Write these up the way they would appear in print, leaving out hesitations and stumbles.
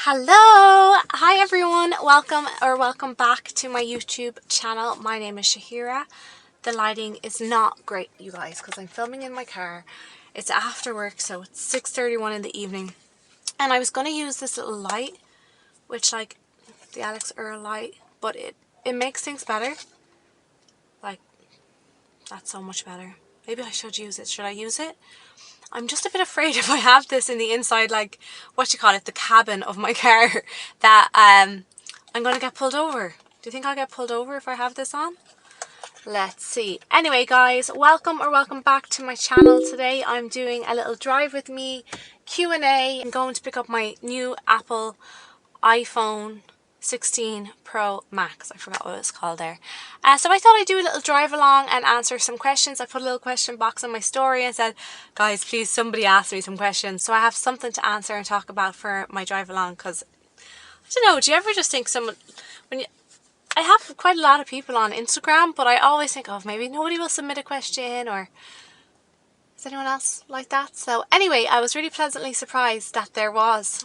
Hello! Hi everyone, welcome back to my YouTube channel. My name is Shahira. The lighting is not great, you guys, because I'm filming in my car. It's after work, so it's 6:31 in the evening. And I was going to use this little light, which like the Alex Earl light, but it makes things better. Like, that's so much better. Maybe I should use it. Should I use it? I'm just a bit afraid if I have this in the inside, like, the cabin of my car, that I'm going to get pulled over. Do you think I'll get pulled over if I have this on? Let's see. Anyway, guys, welcome back to my channel. Today I'm doing a little drive with me Q&A. I'm going to pick up my new Apple iPhone 16 Pro Max. I forgot what it's called there. So I thought I'd do a little drive along and answer some questions. I put a little question box on my story and said, guys, please somebody ask me some questions. So I have something to answer and talk about for my drive along, because I don't know, do you ever just think I have quite a lot of people on Instagram, but I always think, oh, maybe nobody will submit a question, or is anyone else like that? So anyway, I was really pleasantly surprised that there was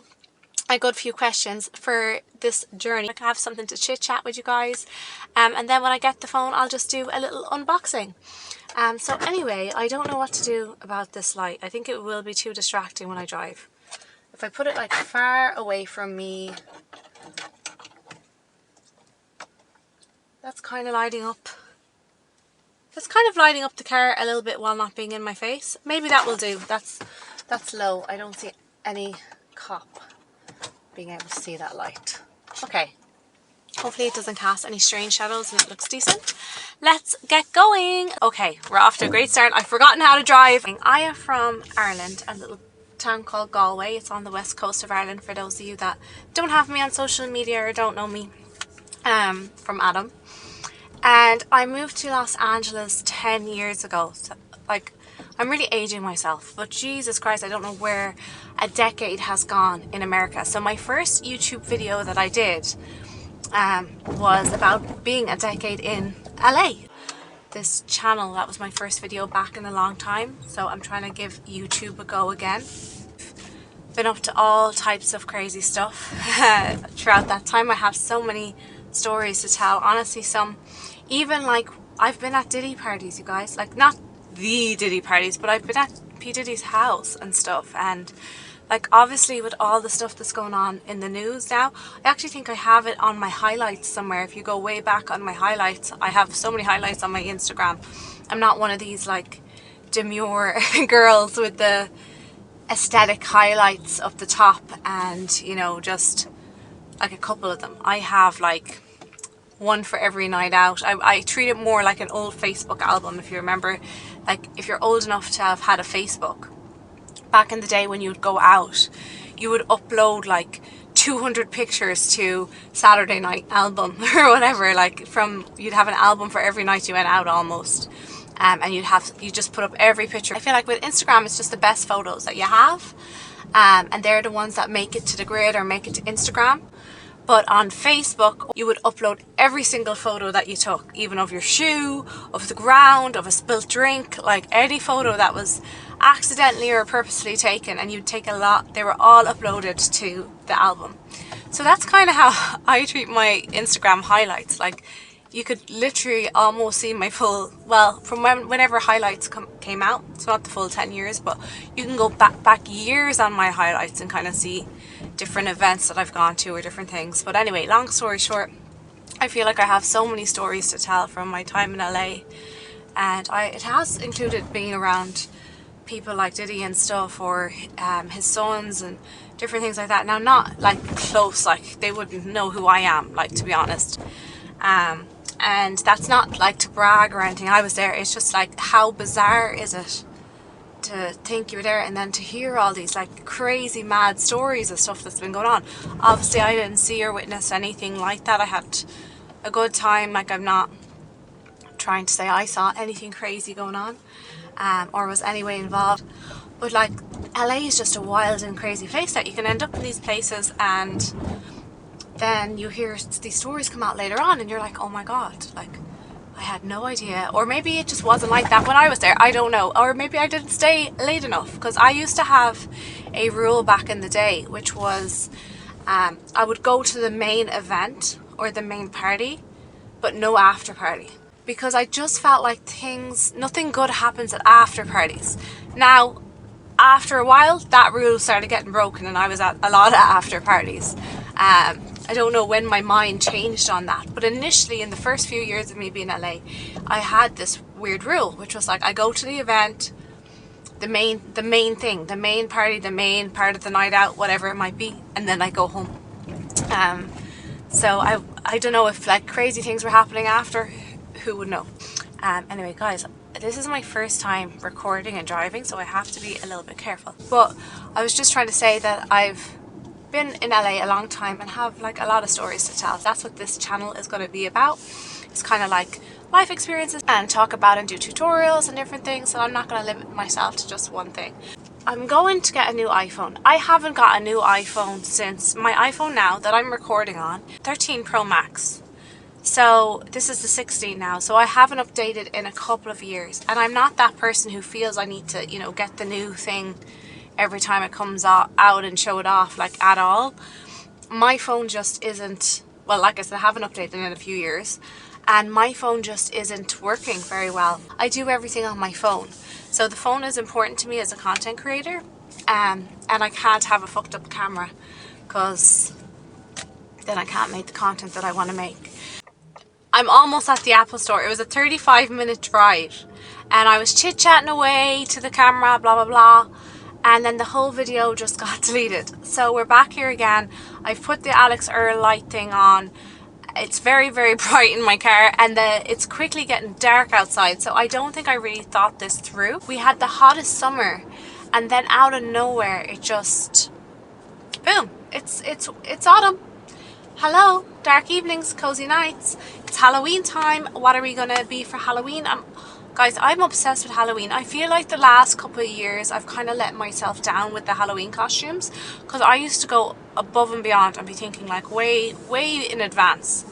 a good few questions for this journey. I can have something to chit chat with you guys, and then when I get the phone I'll just do a little unboxing. So anyway, I don't know what to do about this light. I think it will be too distracting when I drive. If I put it like far away from me, that's kind of lighting up. That's kind of lighting up the car a little bit while not being in my face. Maybe that will do. That's low. I don't see any cop being able to see that light. Okay, hopefully it doesn't cast any strange shadows and it looks decent. Let's get going. Okay, we're off to a great start. I've forgotten how to drive. I am from Ireland, a little town called Galway. It's on the west coast of Ireland, for those of you that don't have me on social media or don't know me from Adam. And I moved to Los Angeles 10 years ago. So, like, I'm really aging myself, but Jesus Christ, I don't know where a decade has gone in America. So my first YouTube video that I did was about being a decade in LA. This channel, that was my first video back in a long time. So I'm trying to give YouTube a go again. Been up to all types of crazy stuff throughout that time. I have so many stories to tell. Honestly, even like, I've been at Diddy parties, you guys. Like, not the Diddy parties, but I've been at P. Diddy's house and stuff. And like, obviously with all the stuff that's going on in the news now, I actually think I have it on my highlights somewhere. If you go way back on my highlights, I have so many highlights on my Instagram. I'm not one of these like demure girls with the aesthetic highlights up the top and, you know, just like a couple of them. I have like one for every night out. I treat it more like an old Facebook album. If you remember, like, if you're old enough to have had a Facebook, back in the day when you would go out, you would upload like 200 pictures to Saturday Night Album or whatever. Like, you'd have an album for every night you went out almost. And you just put up every picture. I feel like with Instagram, it's just the best photos that you have, and they're the ones that make it to the grid or make it to Instagram. But on Facebook, you would upload every single photo that you took, even of your shoe, of the ground, of a spilt drink, like any photo that was accidentally or purposefully taken, and you'd take a lot. They were all uploaded to the album. So that's kind of how I treat my Instagram highlights. Like, you could literally almost see my full, well, from whenever highlights came out. It's not the full 10 years, but you can go back years on my highlights and kind of see different events that I've gone to or different things. But anyway, long story short, I feel like I have so many stories to tell from my time in LA, and it has included being around people like Diddy and stuff, or his sons and different things like that. Now, not like close, like they wouldn't know who I am, like, to be honest. And that's not like to brag or anything. I was there. It's just like, how bizarre is it to think you're there and then to hear all these like crazy mad stories of stuff that's been going on. Obviously I didn't see or witness anything like that. I had a good time. Like, I'm not trying to say I saw anything crazy going on, or was anyway involved, but like, LA is just a wild and crazy place that you can end up in these places, and then you hear these stories come out later on and you're like, oh my god, like, I had no idea. Or maybe it just wasn't like that when I was there, I don't know. Or maybe I didn't stay late enough, because I used to have a rule back in the day, which was I would go to the main event or the main party, but no after party, because I just felt like nothing good happens at after parties. Now, after a while, that rule started getting broken and I was at a lot of after parties. I don't know when my mind changed on that, but initially in the first few years of me being in LA, I had this weird rule, which was like, I go to the event, the main thing, the main party, the main part of the night out, whatever it might be, and then I go home. So I don't know if like crazy things were happening after, who would know. Anyway, guys, this is my first time recording and driving, so I have to be a little bit careful. But I was just trying to say that I've been in LA a long time and have like a lot of stories to tell. That's what this channel is going to be about. It's kind of like life experiences and talk about and do tutorials and different things, so I'm not going to limit myself to just one thing. I'm going to get a new iPhone. I haven't got a new iPhone since my iPhone now that I'm recording on, 13 Pro Max. So this is the 16 now, so I haven't updated in a couple of years, and I'm not that person who feels I need to, you know, get the new thing every time it comes out and show it off, like, at all. My phone just isn't, well, like I said, I haven't updated in a few years, and my phone just isn't working very well. I do everything on my phone, so the phone is important to me as a content creator, and I can't have a fucked up camera, because then I can't make the content that I want to make. I'm almost at the Apple store. It was a 35-minute drive, and I was chit-chatting away to the camera, blah blah blah, and then the whole video just got deleted. So we're back here again. I've put the Alex Earl light thing on. It's very, very bright in my car, and it's quickly getting dark outside, so I don't think I really thought this through. We had the hottest summer, and then out of nowhere it just boom, it's autumn. Hello, dark evenings, cozy nights. It's Halloween time. What are we gonna be for Halloween? Guys, I'm obsessed with Halloween. I feel like the last couple of years I've kind of let myself down with the Halloween costumes, because I used to go above and beyond and be thinking like way in advance.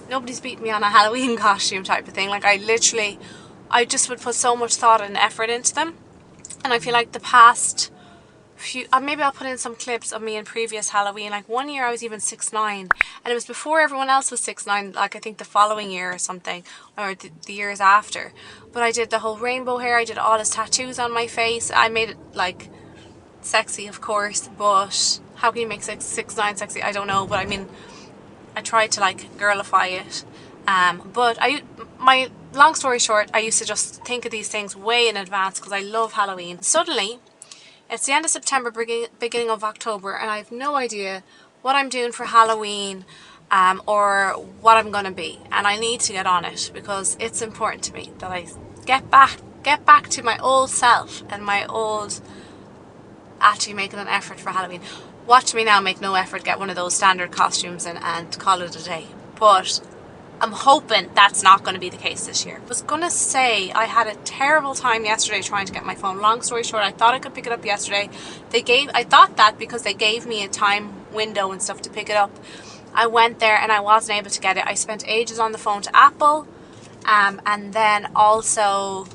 Nobody's beating me on a Halloween costume type of thing. Like I just would put so much thought and effort into them, and I feel like the past few, maybe I'll put in some clips of me in previous Halloween. Like one year I was even 6'9", and it was before everyone else was 6'9", like I think the following year or something, or the years after. But I did the whole rainbow hair, I did all his tattoos on my face. I made it like sexy, of course, but how can you make 6'9" sexy? I don't know, but I mean, I tried to like girlify it. But my long story short, I used to just think of these things way in advance because I love Halloween. Suddenly, it's the end of September, beginning of October, and I have no idea what I'm doing for Halloween, or what I'm gonna be, and I need to get on it because it's important to me that I get back to my old self and my old actually making an effort for Halloween. Watch me now make no effort, get one of those standard costumes and call it a day. But I'm hoping that's not going to be the case this year. I was going to say I had a terrible time yesterday trying to get my phone. Long story short, I thought I could pick it up yesterday. I thought that because they gave me a time window and stuff to pick it up. I went there and I wasn't able to get it. I spent ages on the phone to Apple, and then also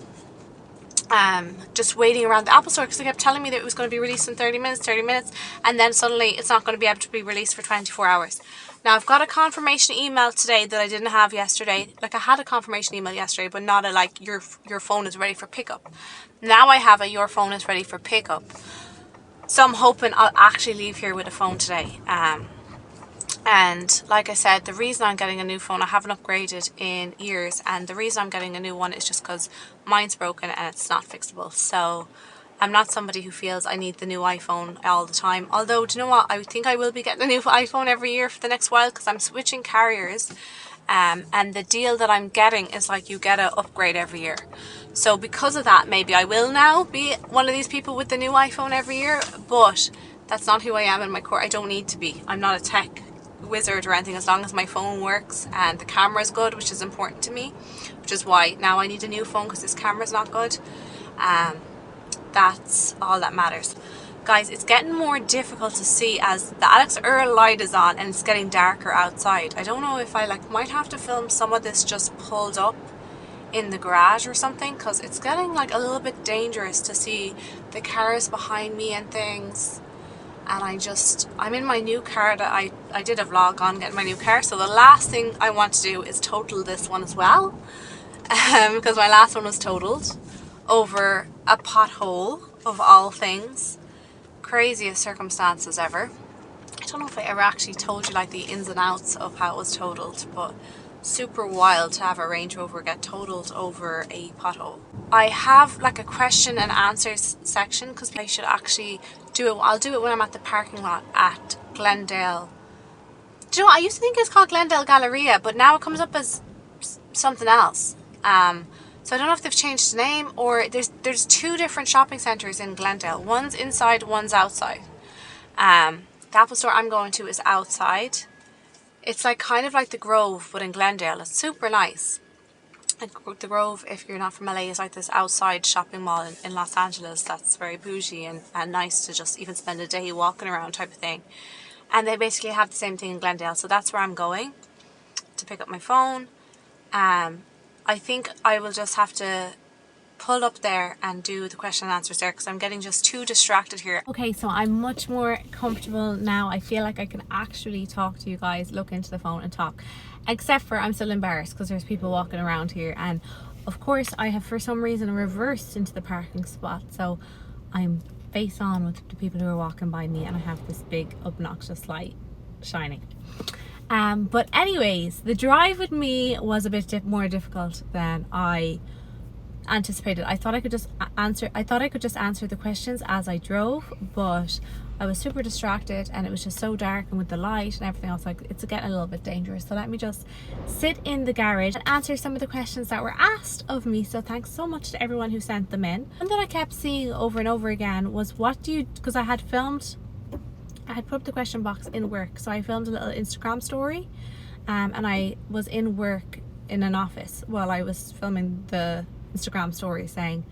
just waiting around the Apple store because they kept telling me that it was going to be released in 30 minutes, and then suddenly it's not going to be able to be released for 24 hours. Now I've got a confirmation email today that I didn't have yesterday. Like I had a confirmation email yesterday, but not a like your phone is ready for pickup. Now I have a your phone is ready for pickup. So I'm hoping I'll actually leave here with a phone today. And like I said, the reason I'm getting a new phone, I haven't upgraded in years, and the reason I'm getting a new one is just because mine's broken and it's not fixable. So I'm not somebody who feels I need the new iPhone all the time. Although, do you know what? I think I will be getting a new iPhone every year for the next while because I'm switching carriers. And the deal that I'm getting is like you get an upgrade every year. So because of that, maybe I will now be one of these people with the new iPhone every year. But that's not who I am in my core. I don't need to be. I'm not a tech wizard or anything, as long as my phone works and the camera is good, which is important to me, which is why now I need a new phone because this camera's not good. That's all that matters. Guys, it's getting more difficult to see as the Alex Earl light is on and it's getting darker outside. I don't know if I might have to film some of this just pulled up in the garage or something, because it's getting like a little bit dangerous to see the cars behind me and things. and I'm in my new car that I did a vlog on getting my new car. So the last thing I want to do is total this one as well, because my last one was totaled over a pothole of all things. Craziest circumstances ever. I don't know if I ever actually told you like the ins and outs of how it was totaled, but super wild to have a Range Rover get totaled over a pothole. I have like a question and answers section because I should actually do it. I'll do it when I'm at the parking lot at Glendale. Do you know what? I used to think it's called Glendale Galleria, but now it comes up as something else. So I don't know if they've changed the name, or there's two different shopping centres in Glendale. One's inside, one's outside. The Apple store I'm going to is outside. It's like kind of like the Grove, but in Glendale. It's super nice. Like the Grove, if you're not from LA, is like this outside shopping mall in Los Angeles that's very bougie and nice to just even spend a day walking around type of thing. And they basically have the same thing in Glendale. So that's where I'm going to pick up my phone. I think I will just have to pull up there and do the question and answers there because I'm getting just too distracted here. Okay, so I'm much more comfortable now. I feel like I can actually talk to you guys, look into the phone and talk, except for I'm still embarrassed because there's people walking around here, and of course I have for some reason reversed into the parking spot, so I'm face on with the people who are walking by me, and I have this big obnoxious light shining. But anyways, the drive with me was a bit more difficult than I anticipated. I thought I could just answer the questions as I drove, but I was super distracted and it was just so dark, and with the light and everything else, like it's getting a little bit dangerous. So let me just sit in the garage and answer some of the questions that were asked of me. So thanks so much to everyone who sent them in. One that I kept seeing over and over again was because I had put up the question box in work, so I filmed a little Instagram story, and I was in work in an office while I was filming the Instagram story saying,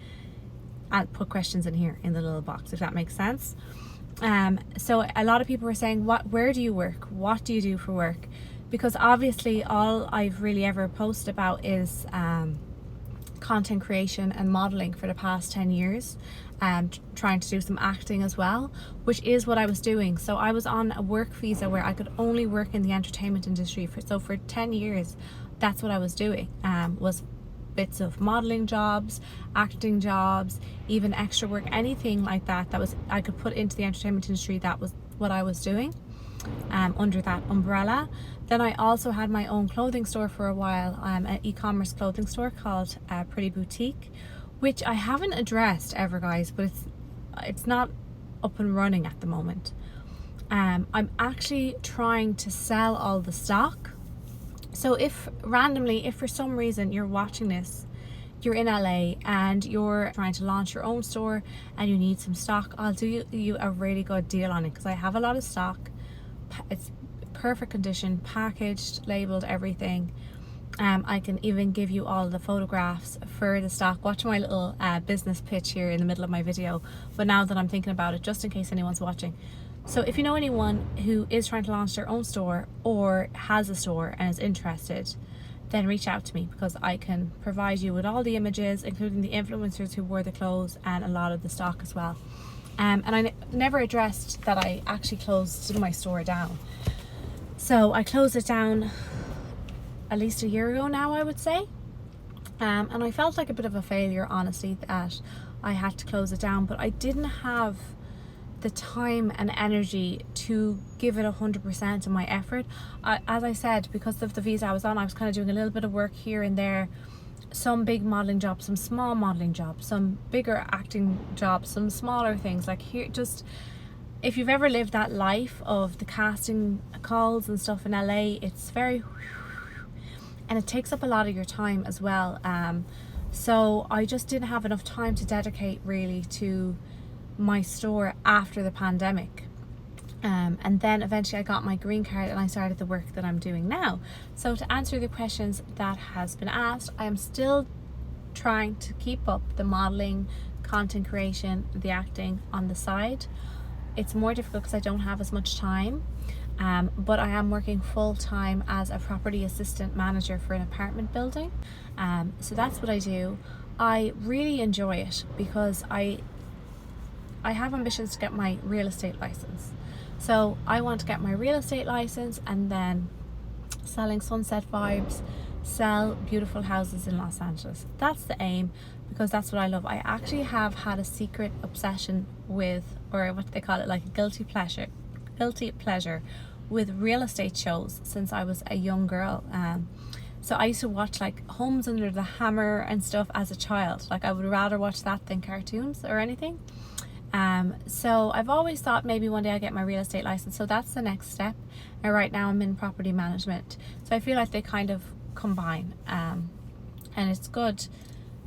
I'd put questions in here in the little box, if that makes sense. So a lot of people were saying, where do you work? What do you do for work? Because obviously all I've really ever posted about is content creation and modeling for the past 10 years, and trying to do some acting as well, which is what I was doing. So I was on a work visa where I could only work in the entertainment industry for 10 years. That's what I was doing, was bits of modeling jobs, acting jobs, even extra work, anything like that was I could put into the entertainment industry. That was what I was doing under that umbrella. Then I also had my own clothing store for a while, an e-commerce clothing store called Pretty Boutique, which I haven't addressed ever, guys, but it's not up and running at the moment. I'm actually trying to sell all the stock. So if for some reason you're watching this, you're in LA and you're trying to launch your own store and you need some stock, I'll do you a really good deal on it, because I have a lot of stock. It's perfect condition, packaged, labeled, everything. I can even give you all the photographs for the stock. Watch my little business pitch here in the middle of my video, but now that I'm thinking about it, just in case anyone's watching. So if you know anyone who is trying to launch their own store or has a store and is interested, then reach out to me, because I can provide you with all the images, including the influencers who wore the clothes and a lot of the stock as well. And I never addressed that I actually closed my store down. So I closed it down at least a year ago now, I would say. And I felt like a bit of a failure, honestly, that I had to close it down, but I didn't have the time and energy to give it 100% of my effort. As I said, because of the visa I was on, I was kind of doing a little bit of work here and there, some big modeling jobs, some small modeling jobs, some bigger acting jobs, some smaller things. Like here, just if you've ever lived that life of the casting calls and stuff in LA, it's very, and it takes up a lot of your time as well. So I just didn't have enough time to dedicate really to my store after the pandemic. And then eventually I got my green card and I started the work that I'm doing now. So to answer the questions that has been asked, I am still trying to keep up the modeling, content creation, the acting on the side. It's more difficult because I don't have as much time, but I am working full-time as a property assistant manager for an apartment building. So that's what I do. I really enjoy it because I have ambitions to get my real estate license. So I want to get my real estate license and then selling sunset vibes, sell beautiful houses in Los Angeles. That's the aim, because that's what I love. I actually have had a secret obsession with, or what they call it, like a guilty pleasure with real estate shows since I was a young girl. So I used to watch like Homes Under the Hammer and stuff as a child. Like I would rather watch that than cartoons or anything. So I've always thought maybe one day I'll get my real estate license. So that's the next step. And right now I'm in property management. So I feel like they kind of combine. And it's good.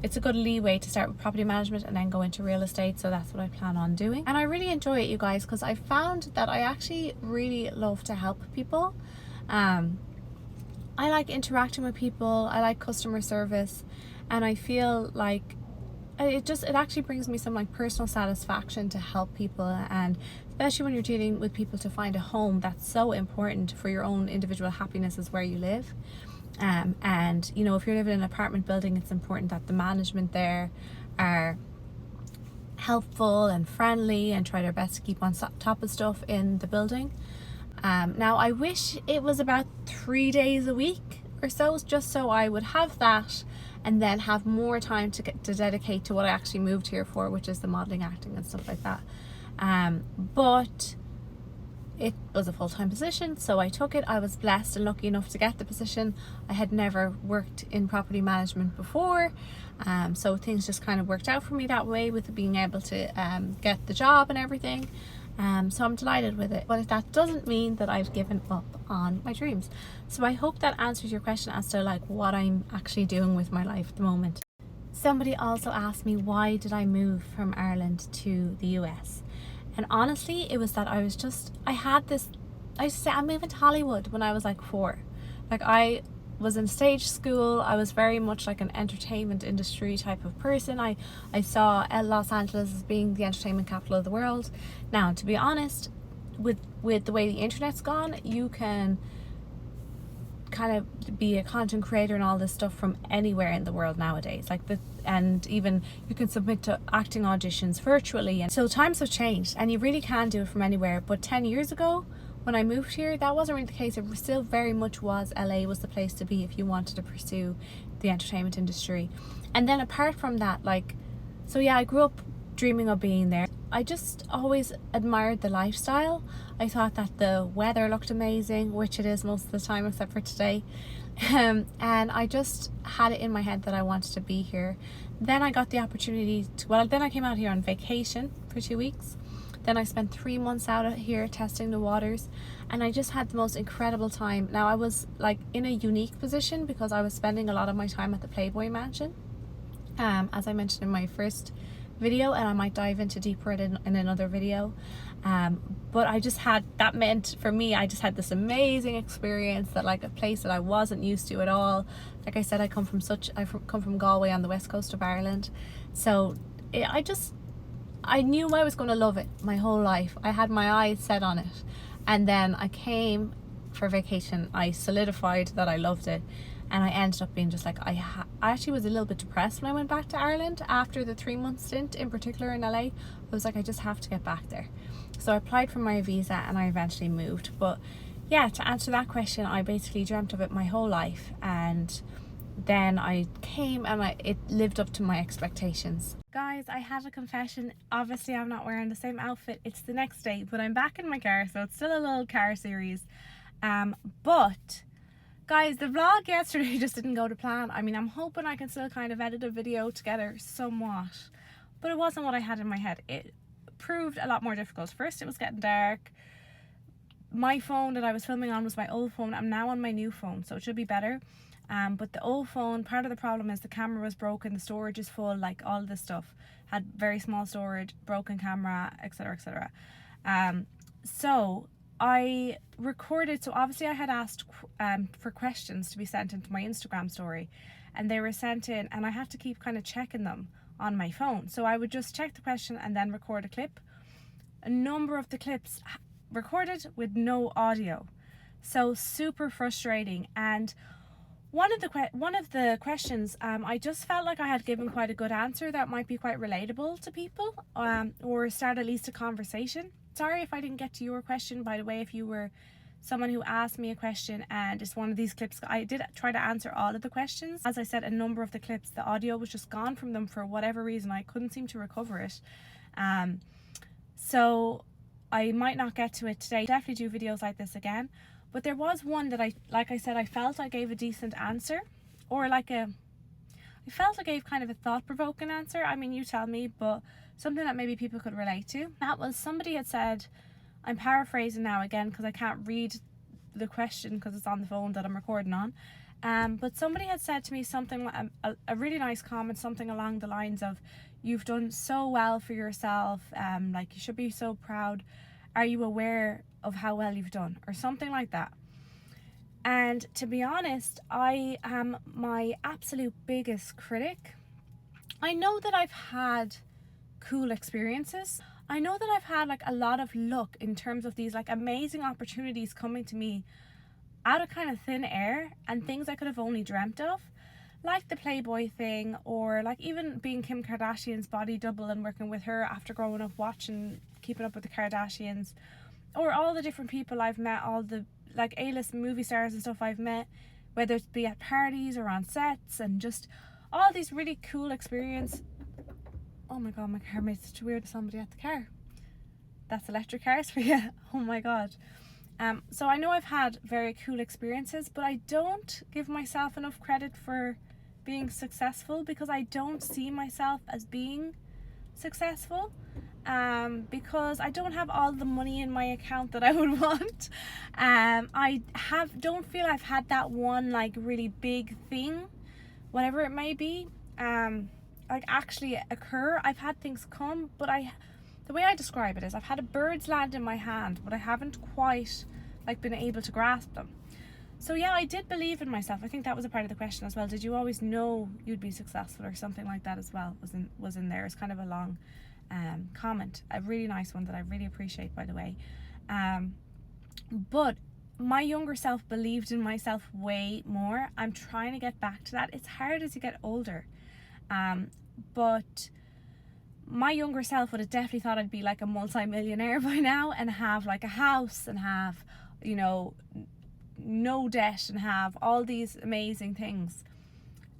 It's a good leeway to start with property management and then go into real estate. So that's what I plan on doing. And I really enjoy it, you guys, because I found that I actually really love to help people. I like interacting with people. I like customer service. And I feel like it actually brings me some like personal satisfaction to help people, and especially when you're dealing with people, to find a home that's so important for your own individual happiness is where you live. And you know, if you're living in an apartment building, it's important that the management there are helpful and friendly and try their best to keep on top of stuff in the building. Now I wish it was about 3 days a week or so, just so I would have that and then have more time to dedicate to what I actually moved here for, which is the modeling, acting and stuff like that. But it was a full-time position, so I took it. I was blessed and lucky enough to get the position. I had never worked in property management before, so things just kind of worked out for me that way with being able to get the job and everything. So I'm delighted with it, but that doesn't mean that I've given up on my dreams. So I hope that answers your question as to like what I'm actually doing with my life at the moment. Somebody also asked me, why did I move from Ireland to the US? And honestly, it was that I used to say I'm moving to Hollywood when I was like 4. Like I was in stage school. I was very much like an entertainment industry type of person. I saw Los Angeles as being the entertainment capital of the world. Now, to be honest, with the way the internet's gone, you can kind of be a content creator and all this stuff from anywhere in the world nowadays. And even you can submit to acting auditions virtually. And so times have changed and you really can do it from anywhere. But 10 years ago, when I moved here, that wasn't really the case. It still very much was, LA was the place to be if you wanted to pursue the entertainment industry. And then apart from that, I grew up dreaming of being there. I just always admired the lifestyle. I thought that the weather looked amazing, which it is most of the time except for today. And I just had it in my head that I wanted to be here. Then I got the opportunity then I came out here on vacation for 2 weeks. Then I spent 3 months out here testing the waters, and I just had the most incredible time. Now I was like in a unique position because I was spending a lot of my time at the Playboy Mansion, as I mentioned in my first video, and I might dive into deeper in another video. But that meant for me, I just had this amazing experience, that like a place that I wasn't used to at all. Like I said, I come from Galway on the west coast of Ireland, so I knew I was going to love it my whole life. I had my eyes set on it. And then I came for vacation. I solidified that I loved it. And I ended up being just like, I actually was a little bit depressed when I went back to Ireland after the 3-month stint, in particular in LA. I was like, I just have to get back there. So I applied for my visa and I eventually moved. But yeah, to answer that question, I basically dreamt of it my whole life. And then I came and it lived up to my expectations. Guys, I have a confession. Obviously I'm not wearing the same outfit. It's the next day, but I'm back in my car, so it's still a little car series. But guys, the vlog yesterday just didn't go to plan. I mean, I'm hoping I can still kind of edit a video together somewhat, but it wasn't what I had in my head. It proved a lot more difficult. First, it was getting dark. My phone that I was filming on was my old phone. I'm now on my new phone, so it should be better. But the old phone, part of the problem is the camera was broken, the storage is full, like all of this stuff. Had very small storage, broken camera, etc, etc. So I recorded, so obviously I had asked for questions to be sent into my Instagram story, and they were sent in, and I had to keep kind of checking them on my phone. So I would just check the question and then record a clip. A number of the clips recorded with no audio. So super frustrating. And one of the questions, I just felt like I had given quite a good answer that might be quite relatable to people, or start at least a conversation. sorry if I didn't get to your question, by the way, if you were someone who asked me a question and it's one of these clips. I did try to answer all of the questions. As I said, a number of the clips, the audio was just gone from them for whatever reason. I couldn't seem to recover it. So I might not get to it today. Definitely do videos like this again. But there was one that like I said, I felt I gave a decent answer, or I felt I gave kind of a thought-provoking answer. I mean, you tell me, but something that maybe people could relate to. That was, somebody had said, I'm paraphrasing now again because I can't read the question because it's on the phone that I'm recording on. But somebody had said to me something, a really nice comment, something along the lines of, you've done so well for yourself, like you should be so proud. Are you aware of how well you've done? Or something like that. And to be honest, I am my absolute biggest critic. I know that I've had cool experiences. I know that I've had like a lot of luck in terms of these like amazing opportunities coming to me out of kind of thin air, and things I could have only dreamt of, like the Playboy thing, or like even being Kim Kardashian's body double and working with her after growing up watching Keeping Up with the Kardashians, or all the different people I've met, all the like A-list movie stars and stuff I've met, whether it be at parties or on sets, and just all these really cool experiences. Oh my god, my car made such a weird somebody at the car. That's electric cars for you. Oh my god. So I know I've had very cool experiences, but I don't give myself enough credit for being successful, because I don't see myself as being successful, because I don't have all the money in my account that I would want. I don't feel I've had that one like really big thing, whatever it may be, like actually occur. I've had things come, but the way I describe it is I've had a bird's land in my hand, but I haven't quite like been able to grasp them. So yeah, I did believe in myself. I think that was a part of the question as well. Did you always know you'd be successful, or something like that as well was in there. It's kind of a long comment, a really nice one that I really appreciate, by the way. But my younger self believed in myself way more. I'm trying to get back to that. It's hard as you get older. But my younger self would have definitely thought I'd be like a multi-millionaire by now, and have like a house, and have, you know, no debt, and have all these amazing things.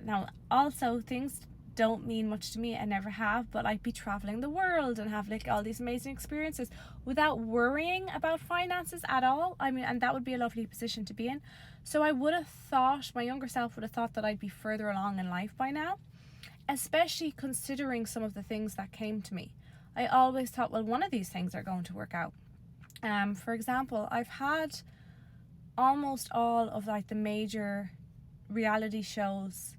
Now, also, things don't mean much to me and never have, but I'd be traveling the world and have like all these amazing experiences without worrying about finances at all. I mean, and that would be a lovely position to be in. So I would have thought, my younger self would have thought that I'd be further along in life by now, especially considering some of the things that came to me. I always thought, well, one of these things are going to work out. For example, I've had almost all of like the major reality shows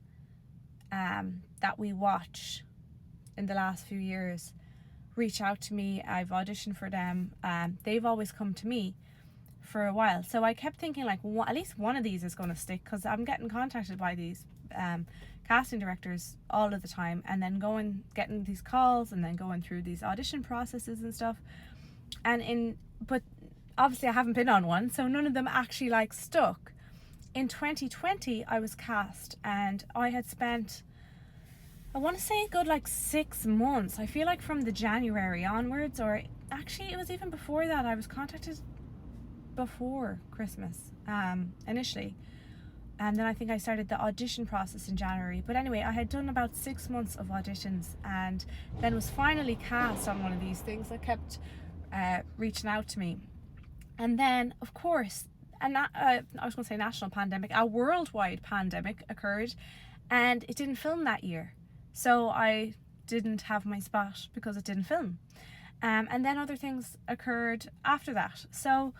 that we watch in the last few years reach out to me. I've auditioned for them. They've always come to me for a while. So I kept thinking like, at least one of these is going to stick, because I'm getting contacted by these casting directors all of the time, and then getting these calls, and then going through these audition processes and stuff. But obviously I haven't been on one, so none of them actually like stuck. In 2020 I was cast, and I had spent, I want to say, a good like 6 months. I feel like from the January onwards, or actually it was even before that. I was contacted before Christmas initially, and then I think I started the audition process in January. But anyway, I had done about 6 months of auditions, and then was finally cast on one of these things that kept reaching out to me. And then, of course, I was going to say national pandemic, a worldwide pandemic occurred, and it didn't film that year. So I didn't have my spot because it didn't film. And then other things occurred after that. So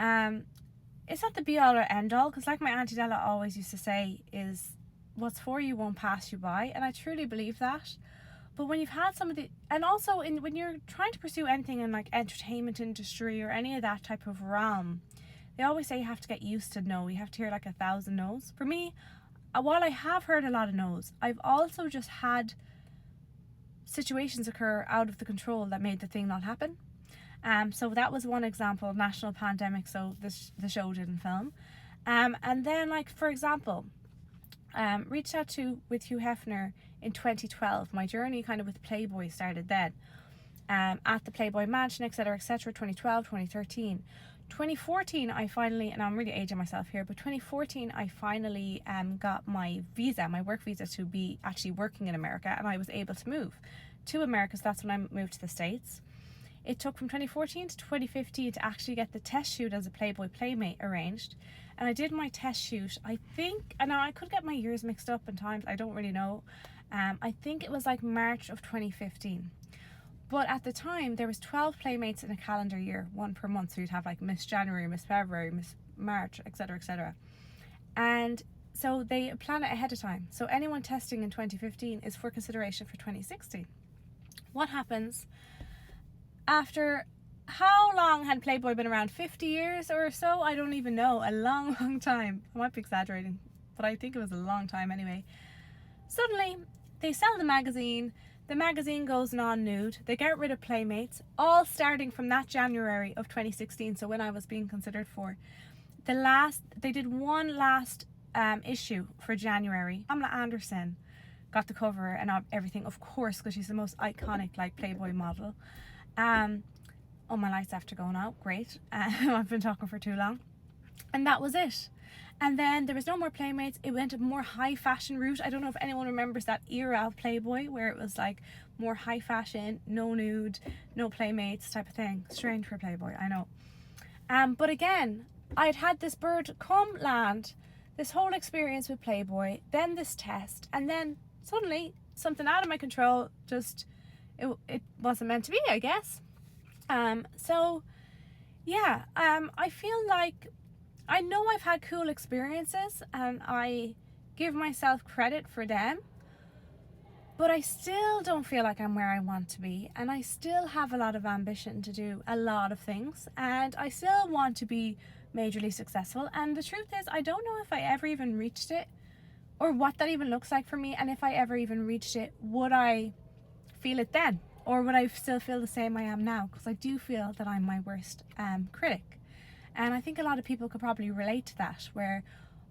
it's not the be all or end all, because like my Auntie Della always used to say, is what's for you won't pass you by. And I truly believe that. But when you've had some of the, and also when you're trying to pursue anything in like entertainment industry or any of that type of realm, they always say you have to get used to no. You have to hear like 1,000 no's. For me, while I have heard a lot of no's, I've also just had situations occur out of the control that made the thing not happen. So that was one example, national pandemic, so the show didn't film. And then, like, for example, reached out with Hugh Hefner in 2012. My journey kind of with Playboy started then. at the Playboy Mansion, etc., etc. 2012, 2013. 2014, I finally, and I'm really aging myself here, but 2014, I finally got my visa, my work visa, to be actually working in America, and I was able to move to America. So that's when I moved to the States. It took from 2014 to 2015 to actually get the test shoot as a Playboy Playmate arranged. And I did my test shoot, I think, and I could get my years mixed up in times, I don't really know. I think it was like March of 2015. But at the time, there was 12 Playmates in a calendar year, one per month. So you'd have like Miss January, Miss February, Miss March, etc., etc. And so they plan it ahead of time. So anyone testing in 2015 is for consideration for 2016. What happens after, how long had Playboy been around? 50 years or so? I don't even know. A long, long time. I might be exaggerating, but I think it was a long time anyway. Suddenly, they sell the magazine. The magazine goes non-nude. They get rid of Playmates, all starting from that January of 2016. So when I was being considered for they did one last issue for January. Pamela Anderson got the cover and everything, of course, because she's the most iconic like Playboy model. Oh, my light's after going out. Great. I've been talking for too long. And that was it. And then there was no more Playmates. It went a more high fashion route. I don't know if anyone remembers that era of Playboy where it was like more high fashion, no nude, no Playmates type of thing. Strange for Playboy, I know. But again, I'd had this bird come land, this whole experience with Playboy, then this test, and then suddenly something out of my control, just it wasn't meant to be, I guess. So yeah, I feel like I know I've had cool experiences and I give myself credit for them, but I still don't feel like I'm where I want to be, and I still have a lot of ambition to do a lot of things, and I still want to be majorly successful. And the truth is, I don't know if I ever even reached it or what that even looks like for me, and if I ever even reached it, would I feel it then, or would I still feel the same I am now? Because I do feel that I'm my worst critic. And I think a lot of people could probably relate to that, where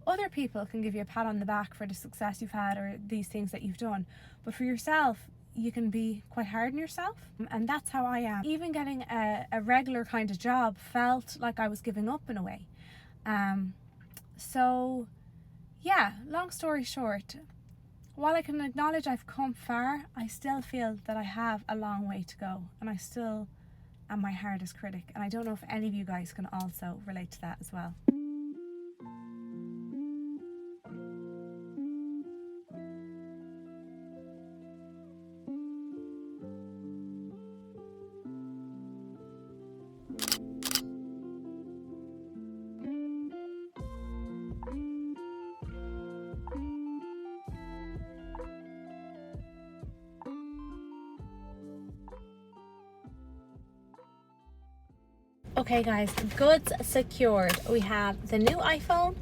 other people can give you a pat on the back for the success you've had or these things that you've done. But for yourself, you can be quite hard on yourself. And that's how I am. Even getting a regular kind of job felt like I was giving up in a way. So yeah, long story short, while I can acknowledge I've come far, I still feel that I have a long way to go. And I still am my hardest critic, and I don't know if any of you guys can also relate to that as well. Okay guys, goods secured. We have the new iPhone,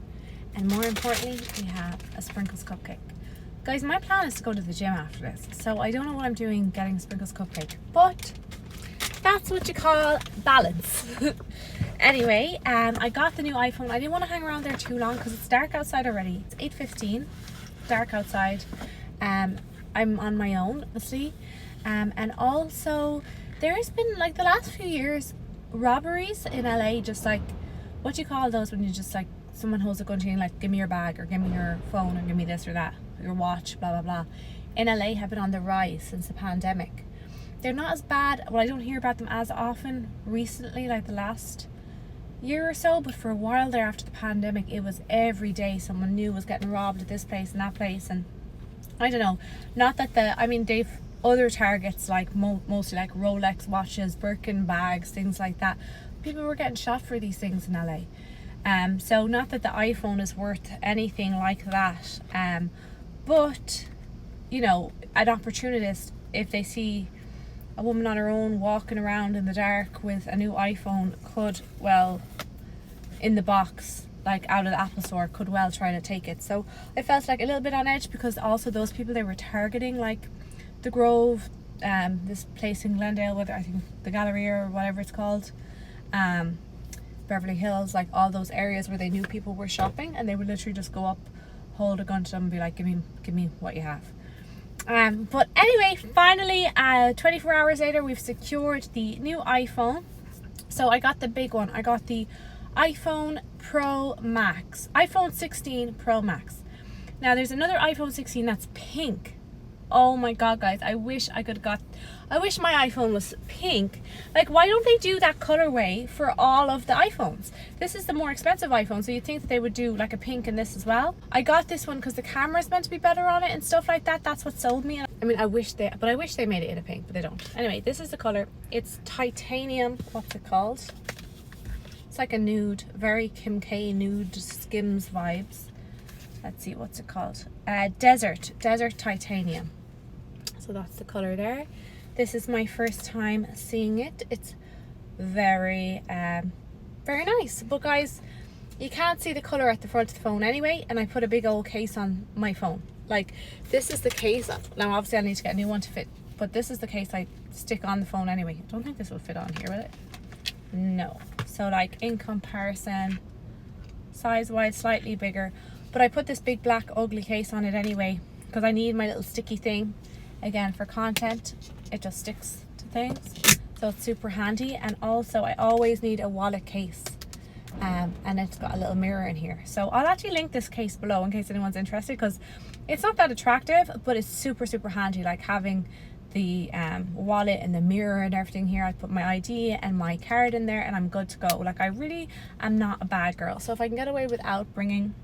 and more importantly, we have a Sprinkles cupcake. Guys, my plan is to go to the gym after this, so I don't know what I'm doing getting Sprinkles cupcake, but that's what you call balance. Anyway, I got the new iPhone. I didn't want to hang around there too long because it's dark outside already. It's 8:15, dark outside. I'm on my own, obviously, and also there's been, like, the last few years, robberies in LA, just like, what do you call those when you just, like, someone holds a gun to you and like, give me your bag, or give me your phone, or give me this or that, your watch, blah blah blah, in LA have been on the rise since the pandemic. They're not as bad, well, I don't hear about them as often recently, like the last year or so, but for a while there after the pandemic, it was every day someone new was getting robbed at this place and that place. And I don't know, not that they've other targets, like mostly like Rolex watches, Birkin bags, things like that. People were getting shot for these things in LA. So not that the iPhone is worth anything like that, but you know, an opportunist, if they see a woman on her own walking around in the dark with a new iPhone, could well, in the box, like out of the Apple store, could well try to take it. So I felt like a little bit on edge, because also those people they were targeting, like the Grove, this place in Glendale, whether I think the Galleria or whatever it's called, Beverly Hills, like all those areas where they knew people were shopping, and they would literally just go up, hold a gun to them and be like, give me what you have. But anyway, finally, 24 hours later, we've secured the new iPhone. So I got the big one. I got the iPhone Pro Max, iPhone 16 Pro Max. Now there's another iPhone 16 that's pink. Oh my god, guys, I wish my iPhone was pink. Like, why don't they do that colorway for all of the iPhones? This is the more expensive iPhone, so you'd think that they would do like a pink in this as well. I got this one because the camera's meant to be better on it and stuff like that. That's what sold me. I mean, I wish they made it in a pink, but they don't. Anyway, this is the color. It's titanium. What's it called? It's like a nude, very Kim K nude Skims vibes. Let's see, what's it called? Desert titanium. So that's the color there. This is my first time seeing it. It's very very nice. But guys, you can't see the color at the front of the phone anyway, and I put a big old case on my phone. Like, this is the case. Now obviously I need to get a new one to fit, but this is the case I stick on the phone anyway. I don't think this will fit on here, will it? No. So like, in comparison, size wise, slightly bigger. But I put this big black ugly case on it anyway because I need my little sticky thing. Again, for content, it just sticks to things. So it's super handy. And also, I always need a wallet case. And it's got a little mirror in here. So I'll actually link this case below in case anyone's interested, because it's not that attractive, but it's super, super handy. Like having the wallet and the mirror and everything here. I put my ID and my card in there and I'm good to go. Like, I really am not a bad girl. So if I can get away without bringing,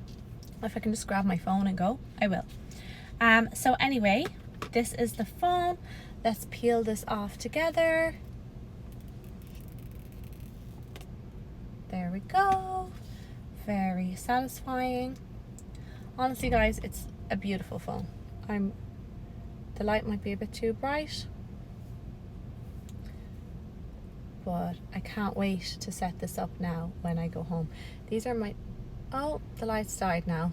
if I can just grab my phone and go, I will. So anyway, this is the phone. Let's peel this off together. There we go. Very satisfying. Honestly, guys, it's a beautiful phone. The light might be a bit too bright, but I can't wait to set this up now when I go home. These are my... Oh, the lights died now.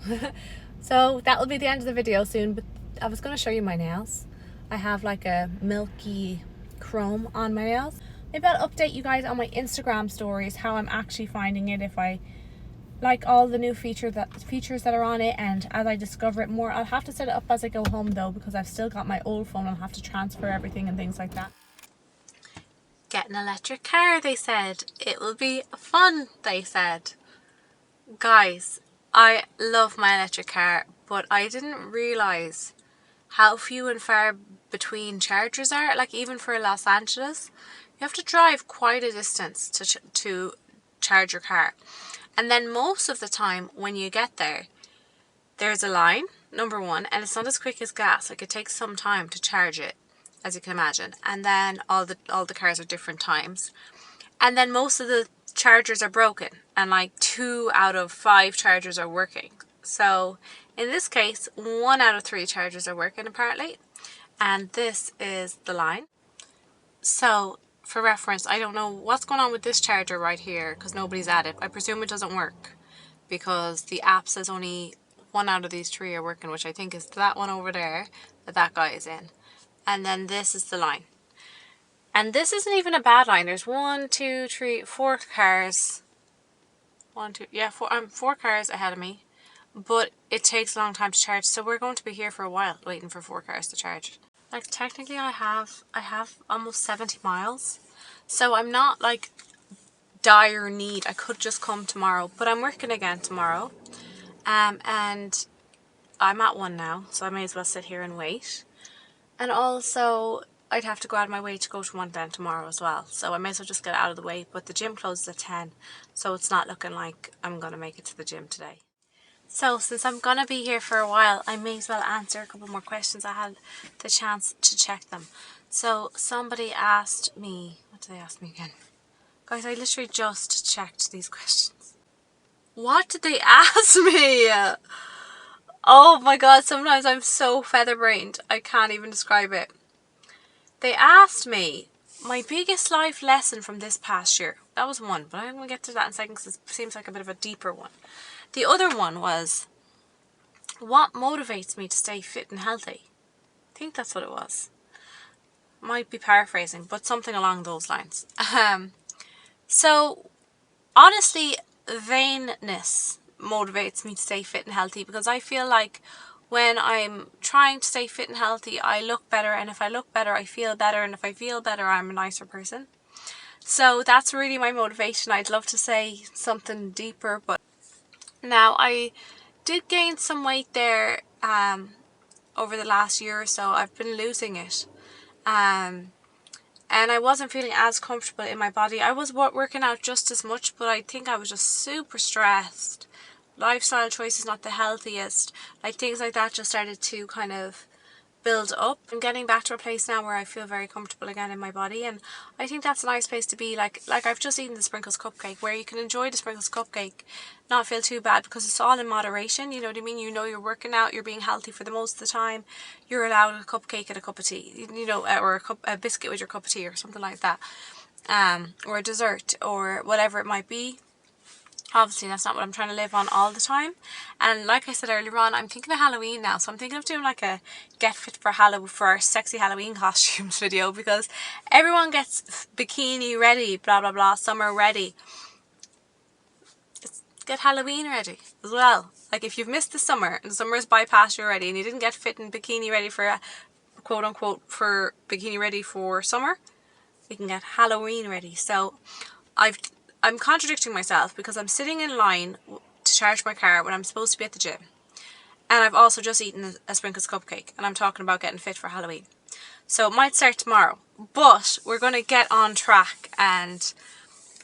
So that will be the end of the video soon, but I was going to show you my nails. I have like a milky chrome on my nails. Maybe I'll update you guys on my Instagram stories how I'm actually finding it, if I like all the new features that are on it, and as I discover it more. I'll have to set it up as I go home though, because I've still got my old phone. I'll have to transfer everything and things like that. Get an electric car, they said. It will be fun, they said. Guys, I love my electric car, but I didn't realise how few and far between chargers are. Like, even for Los Angeles, you have to drive quite a distance to charge your car. And then most of the time when you get there, there's a line, number one, and it's not as quick as gas. Like, it takes some time to charge it, as you can imagine. And then all the cars are different times. And then most of the chargers are broken, and like 2 out of 5 chargers are working. So in this case, 1 out of 3 chargers are working apparently. And this is the line. So for reference, I don't know what's going on with this charger right here because nobody's at it. I presume it doesn't work because the app says only 1 out of these 3 are working, which I think is that one over there that guy is in. And then this is the line. And this isn't even a bad line. There's 1, 2, 3, 4 cars. 4 cars ahead of me. But it takes a long time to charge, so we're going to be here for a while waiting for 4 cars to charge. Like, technically I have almost 70 miles, so I'm not like dire need. I could just come tomorrow, but I'm working again tomorrow, and I'm at one now, so I may as well sit here and wait. And also I'd have to go out of my way to go to one then tomorrow as well, so I may as well just get out of the way. But the gym closes at 10, so it's not looking like I'm gonna make it to the gym today. So since I'm gonna be here for a while, I may as well answer a couple more questions. I had the chance to check them. So somebody asked me, what did they ask me again? Guys, I literally just checked these questions. What did they ask me? Oh my god, sometimes I'm so featherbrained, I can't even describe it. They asked me my biggest life lesson from this past year. That was one, but I'm going to get to that in a second because it seems like a bit of a deeper one. The other one was, what motivates me to stay fit and healthy? I think that's what it was. Might be paraphrasing, but something along those lines. So, honestly, vainness motivates me to stay fit and healthy, because I feel like when I'm trying to stay fit and healthy, I look better, and if I look better, I feel better, and if I feel better, I'm a nicer person. So that's really my motivation. I'd love to say something deeper, but now I did gain some weight there over the last year or so. I've been losing it. And I wasn't feeling as comfortable in my body. I was working out just as much, but I think I was just super stressed. Lifestyle choices not the healthiest. Like things like that just started to kind of build up. I'm getting back to a place now where I feel very comfortable again in my body, and I think that's a nice place to be. Like I've just eaten the sprinkles cupcake, where you can enjoy the sprinkles cupcake, not feel too bad, because it's all in moderation. You know what I mean? You know, you're working out, you're being healthy for the most of the time. You're allowed a cupcake and a cup of tea, you know, or a biscuit with your cup of tea or something like that, or a dessert or whatever it might be. Obviously that's not what I'm trying to live on all the time. And like I said earlier on, I'm thinking of Halloween now, so I'm thinking of doing like a get fit for Halloween, for our sexy Halloween costumes video, because everyone gets bikini ready, blah blah blah, summer ready. Let's get Halloween ready as well. Like if you've missed the summer and the summer's bypassed you already and you didn't get fit and bikini ready for a, quote unquote, for bikini ready for summer, we can get Halloween ready. So I'm contradicting myself, because I'm sitting in line to charge my car when I'm supposed to be at the gym. And I've also just eaten a sprinkles cupcake, and I'm talking about getting fit for Halloween. So it might start tomorrow, but we're going to get on track. And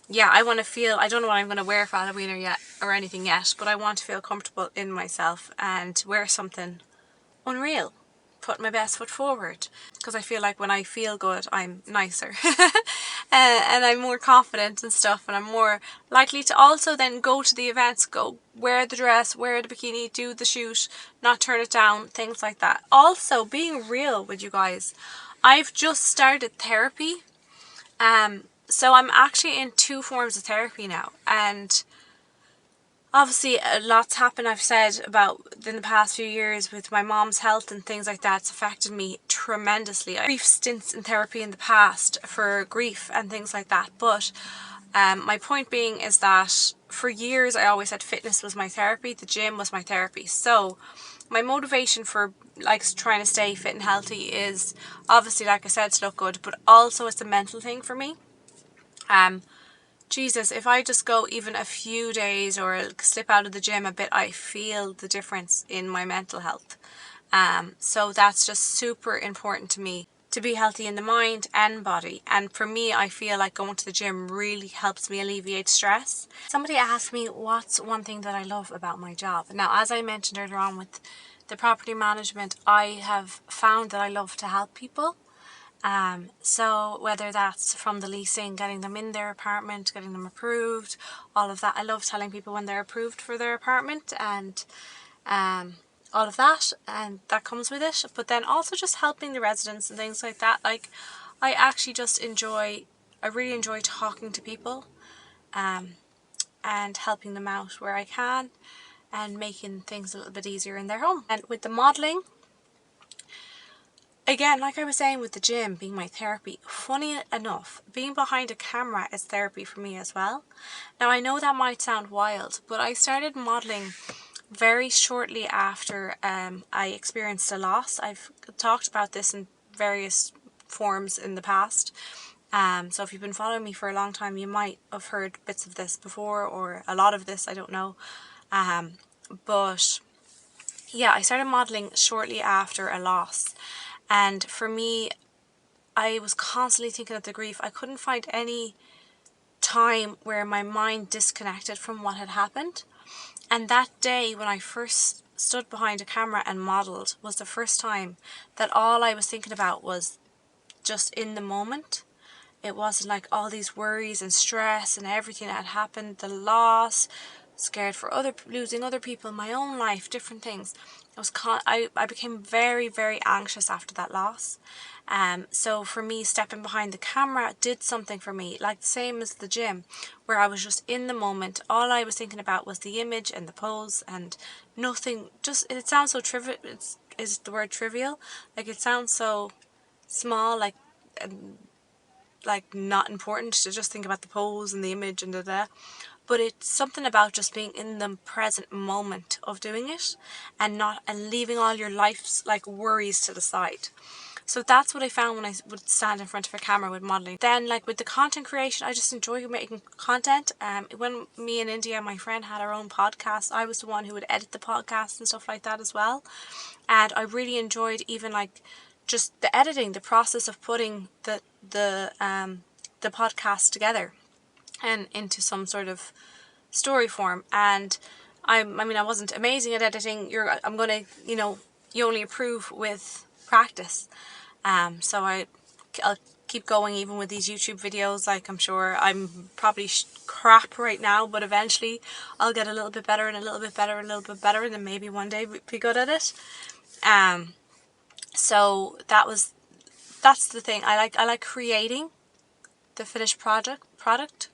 yeah, I want to feel, I don't know what I'm going to wear for Halloween or anything yet, but I want to feel comfortable in myself and wear something unreal. Put my best foot forward, because I feel like when I feel good, I'm nicer and I'm more confident and stuff, and I'm more likely to also then go to the events, go wear the dress, wear the bikini, do the shoot, not turn it down, things like that. Also, being real with you guys, I've just started therapy, so I'm actually in 2 forms of therapy now, and obviously a lot's happened, I've said, about in the past few years with my mom's health and things like that. It's affected me tremendously. I had brief stints in therapy in the past for grief and things like that, but my point being is that for years I always said fitness was my therapy, the gym was my therapy. So my motivation for like trying to stay fit and healthy is obviously, like I said, to look good, but also it's a mental thing for me. Jesus, if I just go even a few days or slip out of the gym a bit, I feel the difference in my mental health. So that's just super important to me, to be healthy in the mind and body. And for me, I feel like going to the gym really helps me alleviate stress. Somebody asked me what's one thing that I love about my job. Now, as I mentioned earlier on with the property management, I have found that I love to help people. So whether that's from the leasing, getting them in their apartment, getting them approved, all of that. I love telling people when they're approved for their apartment, and all of that, and that comes with it. But then also just helping the residents and things like that. Like I actually just I really enjoy talking to people, and helping them out where I can, and making things a little bit easier in their home. And with the modelling, again, like I was saying with the gym being my therapy, funny enough, being behind a camera is therapy for me as well. Now, I know that might sound wild, but I started modelling very shortly after I experienced a loss. I've talked about this in various forms in the past. So if you've been following me for a long time, you might have heard bits of this before, or a lot of this, I don't know. But yeah, I started modelling shortly after a loss. And for me, I was constantly thinking of the grief. I couldn't find any time where my mind disconnected from what had happened. And that day when I first stood behind a camera and modelled was the first time that all I was thinking about was just in the moment. It wasn't like all these worries and stress and everything that had happened, the loss, scared for losing other people in my own life, different things. I became very, very anxious after that loss. So for me, stepping behind the camera did something for me, like the same as the gym, where I was just in the moment. All I was thinking about was the image and the pose, and nothing. Just, it sounds so trivial. Is the word trivial? Like it sounds so small, like not important to just think about the pose and the image and da. but it's something about just being in the present moment of doing it, and leaving all your life's like worries to the side. So that's what I found when I would stand in front of a camera with modelling. Then like with the content creation, I just enjoy making content. When me and India, my friend, had our own podcast, I was the one who would edit the podcast and stuff like that as well. And I really enjoyed even like just the editing, the process of putting the podcast together and into some sort of story form. And I mean, I wasn't amazing at editing. I'm gonna, you only improve with practice. So I'll keep going even with these YouTube videos. Like, I'm sure I'm probably crap right now, but eventually I'll get a little bit better and a little bit better and a little bit better, and then maybe one day be good at it. So that's the thing. I like creating the finished product,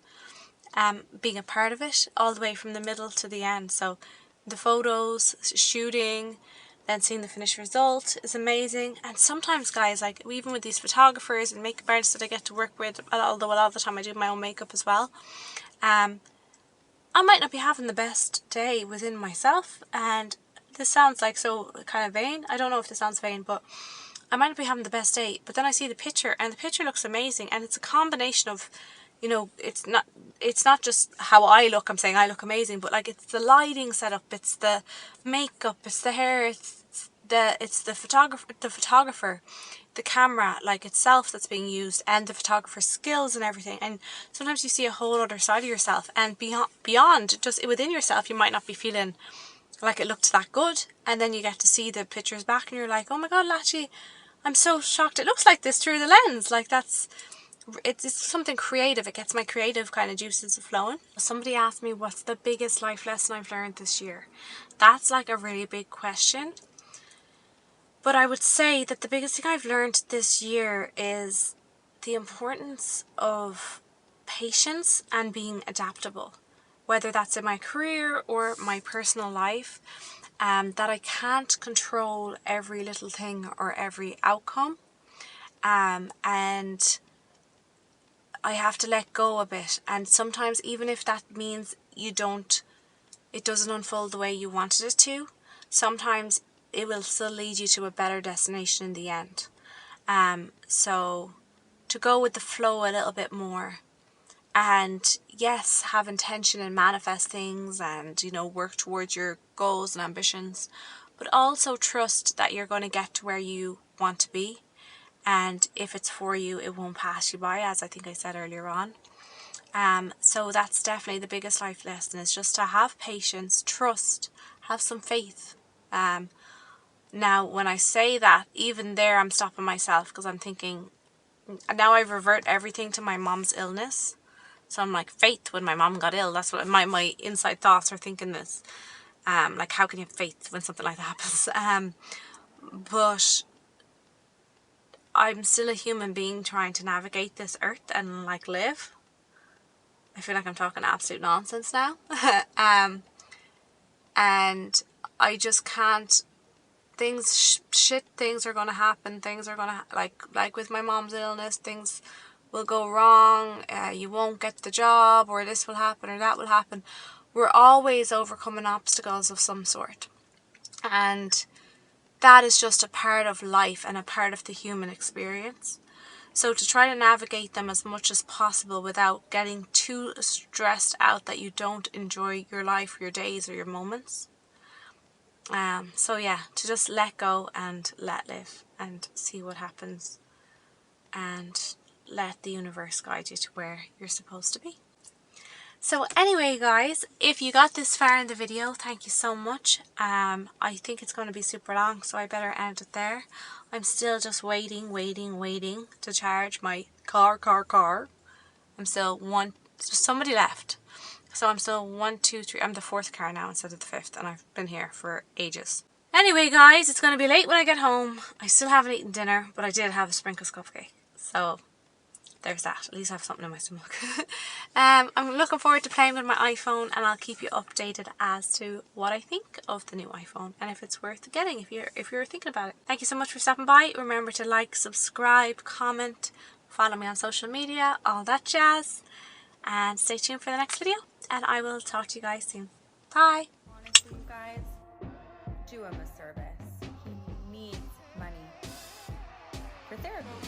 being a part of it all the way from the middle to the end. So the photos, shooting, then seeing the finished result is amazing. And sometimes, guys, like even with these photographers and makeup artists that I get to work with, although a lot of the time I do my own makeup as well, I might not be having the best day within myself. And this sounds like so kind of vain. I don't know if this sounds vain, but I might not be having the best day. But then I see the picture, and the picture looks amazing. And it's a combination of, it's not just how I look. I'm saying I look amazing, but like it's the lighting setup, it's the makeup, it's the hair, it's the photographer, the camera like itself that's being used, and the photographer's skills and everything. And sometimes you see a whole other side of yourself, and beyond just within yourself, you might not be feeling like it looked that good, and then you get to see the pictures back and you're like, oh my god, Lachi, I'm so shocked it looks like this through the lens. Like it's something creative. It gets my creative kind of juices flowing. Somebody asked me what's the biggest life lesson I've learned this year. That's like a really big question, but I would say that the biggest thing I've learned this year is the importance of patience and being adaptable, whether that's in my career or my personal life. That I can't control every little thing or every outcome, and I have to let go a bit. And sometimes, even if that means it doesn't unfold the way you wanted it to, sometimes it will still lead you to a better destination in the end. So to go with the flow a little bit more, and yes, have intention and manifest things, and work towards your goals and ambitions, but also trust that you're going to get to where you want to be. And if it's for you, it won't pass you by, as I think I said earlier on. So that's definitely the biggest life lesson, is just to have patience, trust, have some faith. Now, when I say that, even there I'm stopping myself, because I'm thinking, now I revert everything to my mom's illness. So I'm like, faith when my mom got ill. That's what my inside thoughts are thinking this. Like, how can you have faith when something like that happens? But I'm still a human being trying to navigate this earth and like live. I feel like I'm talking absolute nonsense now. And I just can't. Things are going to happen. Things are going to, like with my mom's illness, things will go wrong. You won't get the job, or this will happen, or that will happen. We're always overcoming obstacles of some sort. And that is just a part of life and a part of the human experience. So to try to navigate them as much as possible without getting too stressed out that you don't enjoy your life, your days, or your moments. So yeah, to just let go and let live and see what happens, and let the universe guide you to where you're supposed to be. So anyway, guys, if you got this far in the video, thank you so much. I think it's going to be super long, so I better end it there. I'm still just waiting to charge my car. I'm still somebody left. So I'm still 1, 2, 3. I'm the 4th car now instead of the 5th, and I've been here for ages. Anyway, guys, it's going to be late when I get home. I still haven't eaten dinner, but I did have a sprinkles cupcake. So there's that. At least I have something in my stomach. I'm looking forward to playing with my iPhone, and I'll keep you updated as to what I think of the new iPhone and if it's worth getting if you're thinking about it. Thank you so much for stopping by. Remember to like, subscribe, comment, follow me on social media, all that jazz. and stay tuned for the next video, and I will talk to you guys soon. Bye. Honestly, you guys, do him a service. He needs money for therapy.